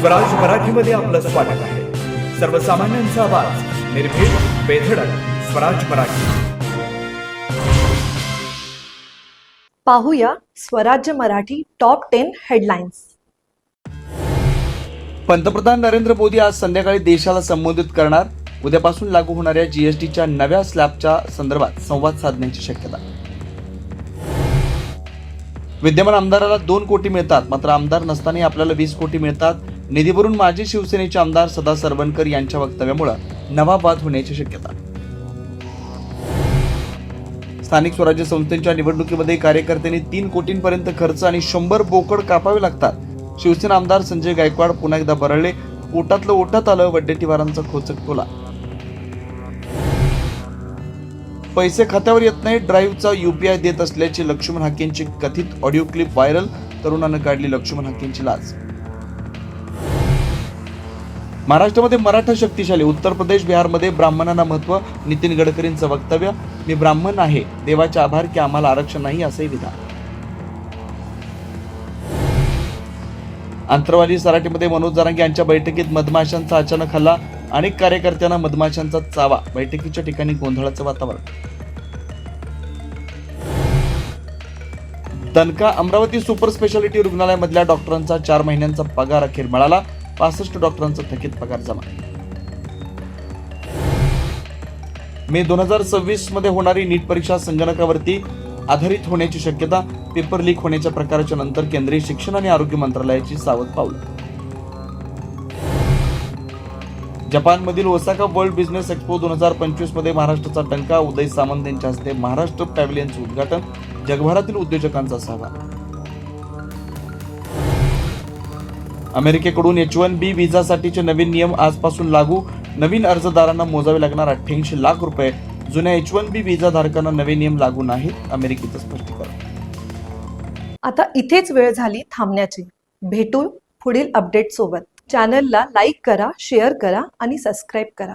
स्वराज मराठीमध्ये आपलं स्वागत आहे. सर्वसामान्यांचा आवाज, निर्भीड, बेधडक, स्वराज मराठी. पाहूया स्वराज्य मराठी टॉप 10 हेडलाईन्स. पंतप्रधान नरेंद्र मोदी आज संध्याकाळी देशाला संबोधित करणार. उद्यापासून लागू होणाऱ्या जीएसटीच्या नव्या स्लॅबच्या संदर्भात संवाद साधण्याची शक्यता. विद्यमान आमदाराला 2 कोटी मिळतात, मात्र आमदार नसतानाही आपल्याला 20 कोटी मिळतात. निधीवरून माजी शिवसेनेचे आमदार सदा सरवणकर यांच्या वक्तव्यामुळे नवा वाद होण्याची शक्यता. स्थानिक स्वराज्य संस्थांच्या निवडणुकीमध्ये कार्यकर्त्यांनी 3 कोटींपर्यंत खर्च आणि 100 बोकड कापावे लागतात. शिवसेना आमदार संजय गायकवाड पुन्हा एकदा बरळले. पोटातलं ओठात आलं, वड्डेटीवारांचा खोचक टोला. पैसे खात्यावर येत नाही, ड्राईव्हचा UPI देत असल्याची लक्ष्मण हाकेंची कथित ऑडिओ क्लिप व्हायरल. तरुणानं काढली लक्ष्मण हाकेंची लाज. महाराष्ट्रामध्ये मराठा शक्तिशाली, उत्तर प्रदेश बिहारमध्ये ब्राह्मणांना महत्व. नितीन गडकरींचं वक्तव्य, मी ब्राह्मण आहे, देवाचे आभार की आम्हाला आरक्षण नाही, असे विधान. आंतरवाली सराटीमध्ये मनोज जरांगे यांच्या बैठकीत मधमाशांचा अचानक हल्ला. अनेक कार्यकर्त्यांना मधमाशांचा चावा. बैठकीच्या ठिकाणी गोंधळाचं वातावरण. दणका, अमरावती सुपर स्पेशालिटी रुग्णालयामधल्या डॉक्टरांचा 4 महिन्यांचा पगार अखेर मिळाला. 65 डॉक्टरांचा थकीत पगार जमा. मे 2026 मध्ये होणारी नीट परीक्षा संगणकावरती आधारित होण्याची शक्यता. पेपर लीक होण्याच्या प्रकाराच्या नंतर केंद्रीय शिक्षण आणि आरोग्य मंत्रालयाची सावध पावलं. जपानमधील ओसाका वर्ल्ड बिझनेस एक्स्पो 2025 मध्ये महाराष्ट्राचा डंका. उदय सामंत यांच्या हस्ते महाराष्ट्र पॅव्हलियनचं उद्घाटन. जगभरातील उद्योजकांचा सहभाग. अमेरिकेकडून H1B व्हिसासाठीचे नवीन नियम आजपासून लागू. नवीन अर्जदारांना मोजावे लागणार 88 लाख रुपये. जुन्या H1B व्हिसा धारकांना नवे नियम लागू नाहीत, अमेरिकेचं स्पष्टीकरण. आता इथेच वेळ झाली थांबण्याची. भेटू पुढील अपडेट सोबत. चॅनलला लाईक करा, शेअर करा आणि सबस्क्राईब करा.